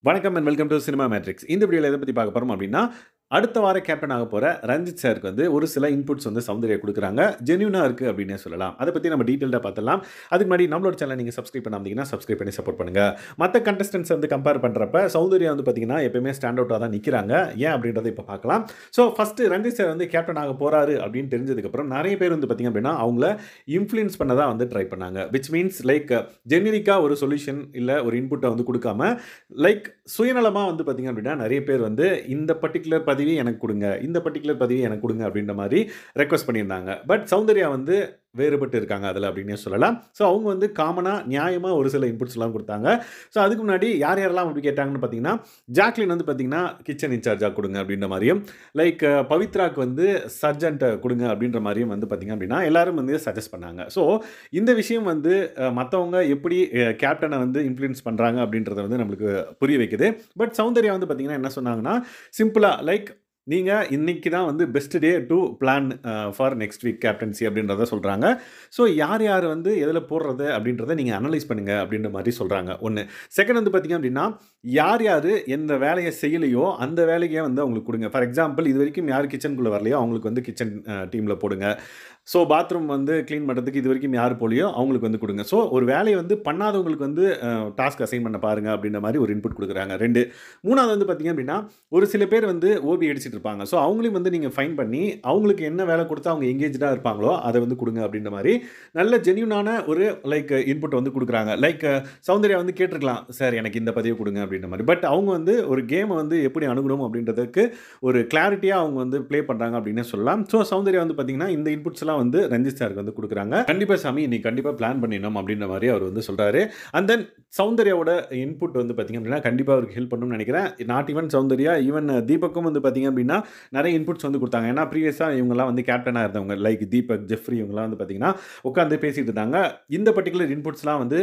வணக்கம் and welcome to cinema matrix. இந்த வீடியோல எத பத்தி பார்க்க போறோம் அப்டின்னா, அடுத்த வார கேப்டன் ஆக போற ரஞ்சித் சாருக்கு வந்து ஒரு சில இன்புட்ஸ் வந்து சௌந்தர்யா குடுக்குறாங்க. ஜென்யூனா இருக்கு அப்டின்னே சொல்லலாம். அத பத்தி நம்ம டீடைல்டா பார்த்துடலாம். அதுக்கு முன்னாடி நம்மளோட சேனல நீங்க சப்ஸ்கிரைப் பண்ணாம இருந்தீங்கன்னா, சப்ஸ்கிரைப் பண்ணி சப்போர்ட் பண்ணுங்க. மத்த கண்டஸ்டன்ட்ஸ் வந்து கம்பேர் பண்றப்ப சௌந்தர்யா வந்து பார்த்தீங்கன்னா, எப்பவுமே ஸ்டாண்ட் அவுட்டா தான் நிக்கிறாங்க. ஏன் அப்டின்றத இப்ப பார்க்கலாம். ஸோ ஃபர்ஸ்ட் ரஞ்சித் சார் வந்து கேப்டன் ஆக போறாரு அப்டின்னு தெரிஞ்சதுக்கு அப்புறம் நெறைய பேர் வந்து பார்த்தீங்க அப்டின்னா, அவங்கள இன்ஃப்ளூயன்ஸ் பண்ண தான் வந்து ட்ரை பண்ணாங்க. விச் மீன்ஸ் லைக் ஜெனரிக்கா ஒரு சொல்யூஷன் இல்ல ஒரு இன்புட்ட வந்து குடுக்காம லைக் சுயநலமா வந்து பார்த்தீங்க அப்படின்னா, நெறைய பேர் வந்து இந்த பர்ட்டிகுலர் பதவி எனக்கு குடுங்க. இந்த பர்ட்டிகுலர் பதவி எனக்கு குடுங்க அப்படின்ற மாரி ரெக்வெஸ்ட் பண்ணியிருந்தாங்க. பட் சௌந்தர்யா வந்து வேறுபட்டு இருக்காங்க அதில அப்படின்னே சொல்லலாம். ஸோ அவங்க வந்து காமனா, நியாயமா ஒரு சில இன்புட்ஸ்லாம் குடுத்தாங்க. ஸோ அதுக்கு முன்னாடி யார் யாரெல்லாம் அப்படி கேட்டாங்கன்னு பார்த்தீங்கன்னா, ஜாக்லின் வந்து பார்த்தீங்கன்னா, கிச்சன் இன்சார்ஜா குடுங்க அப்படின்ற மாரியும், லைக் பவித்ராக்கு வந்து சர்ஜன்ட்ட குடுங்க அப்படின்ற மாரியும் வந்து பார்த்தீங்க அப்படின்னா, எல்லாரும் வந்து சஜெஸ்ட் பண்ணாங்க. ஸோ இந்த விஷயம் வந்து மத்தவங்க எப்படி கேப்டன வந்து இன்ஃப்ளூயன்ஸ் பண்றாங்க அப்படின்றத வந்து நம்மளுக்கு புரிய வைக்குது. பட் சௌந்தர்யா வந்து பார்த்தீங்கன்னா என்ன சொன்னாங்கன்னா, சிம்பிளா லைக் நீங்க இன்னைக்கு தான் வந்து best day to plan for next week captaincy அப்படின்றத சொல்றாங்க. ஸோ யார் யார் வந்து எதுல போடுறது அப்படின்றத நீங்க அனலைஸ் பண்ணுங்க அப்படின்ற மாரி சொல்றாங்க. 1. செகண்ட் வந்து பார்த்தீங்க அப்படின்னா, யார் யாரு எந்த வேலைய செய்யலையோ அந்த வேலைய வந்து அவங்களுக்கு குடுங்க. ஃபார் எக்ஸாம்பிள் இதுவரைக்கும் யார் கிச்சனுக்குள்ள வரலையோ அவங்களுக்கு வந்து கிச்சன் டீம்ல போடுங்க. ஸோ பாத்ரூம் வந்து கிளீன் பண்றதுக்கு இதுவரைக்கும் யார் போகலையோ அவங்களுக்கு வந்து குடுங்க. ஸோ ஒரு வேலைய வந்து பண்ணாதவங்களுக்கு வந்து டாஸ்க் அசைன் பண்ண பாருங்க அப்படின்ற மாரி ஒரு இன்புட் குடுக்குறாங்க. 2. 3வது வந்து பார்த்தீங்க அப்படின்னா, ஒரு சில பேர் வந்து ஓபி அடிச்சிட்டு இருப்பாங்க. ஸோ அவங்களையும் வந்து நீங்க ஃபைண்ட் பண்ணி, அவங்களுக்கு என்ன வேலை குடுத்தா அவங்க எங்கேஜ்டா இருப்பாங்களோ, அத வந்து குடுங்க அப்படின்ற மாரி நல்ல ஜென்யூனான ஒரு லைக் இன்புட் வந்து குடுக்குறாங்க. லைக் சௌந்தர்யா வந்து கேட்டிருக்கலாம், "சார் எனக்கு இந்த பதவி குடுங்க" அப்படின்ற மாரி. பட் அவங்க வந்து ஒரு கேம வந்து எப்படி அணுகணும் அப்படின்றதுக்கு ஒரு கிளாரிட்டியா அவங்க வந்து ப்ளே பண்றாங்க அப்படின்னே சொல்லலாம். ஸோ சௌந்தர்யா வந்து பார்த்தீங்கன்னா, இந்த இன்புட்ஸ்லாம் வந்து ரஞ்சித் சாருக்கு வந்து குடுக்குறாங்க. "கண்டிப்பா சாமி, நீ கண்டிப்பா பிளான் பண்ணிடணும்" அப்படின்ற மாரி அவர் வந்து சொல்றாரு. அண்ட் தென் சௌந்தர்யாவோட இன்புட் வந்து பார்த்தீங்க அப்படின்னா, கண்டிப்பா அவருக்கு ஹெல்ப் பண்ணும்னு நெனைக்கிறேன். நாட் ஈவன் சௌந்தர்யா, ஈவன் தீபக்கும் வந்து பார்த்தீங்க அப்படின்னா, நெறைய இன்புட்ஸ் வந்து குடுத்தாங்க. ஏன்னா ப்ரீவியஸா இவங்கலாம் வந்து கேப்டனா இருந்தவங்க. லைக் தீபக், ஜெஃப்ரி இவங்கலாம் வந்து பார்த்தீங்கன்னா, உட்கார்ந்து பேசிட்டு இருந்தாங்க. இந்த பர்ட்டிகுலர் இன்புட்ஸ்லாம் வந்து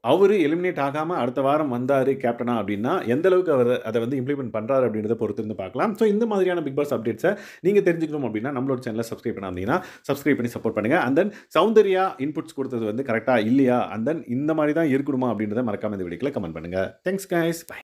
அவரு எலிமினேட் ஆகாம அடுத்த வாரம் வந்தாரு கேப்டனா அப்படின்னா, எந்த அளவுக்கு அவரு அத வந்து இம்ப்ளிமெண்ட் பண்றாரு அப்படின்றத பொறுத்து இருந்து பார்க்கலாம். ஸோ இந்த மாதிரியான பிக் பாஸ் அப்டேட்ஸ நீங்க தெரிஞ்சுக்கணும் அப்படின்னா, நம்மளோட சேனல சப்ஸ்கிரைப் பண்ணாம இருந்தீங்கன்னா, சப்ஸ்கிரைப் பண்ணி சப்போர்ட் பண்ணுங்க. அண்ட் தென் சௌந்தர்யா இன்புட்ஸ் குடுத்தது வந்து கரெக்ட்டா இல்லையா? அண்ட் தென் இந்த மாரி தான் இருக்கணுமா அப்படின்றத மறக்காம இந்த வீடியோக்குள்ள கமெண்ட் பண்ணுங்க. Thanks guys. பை.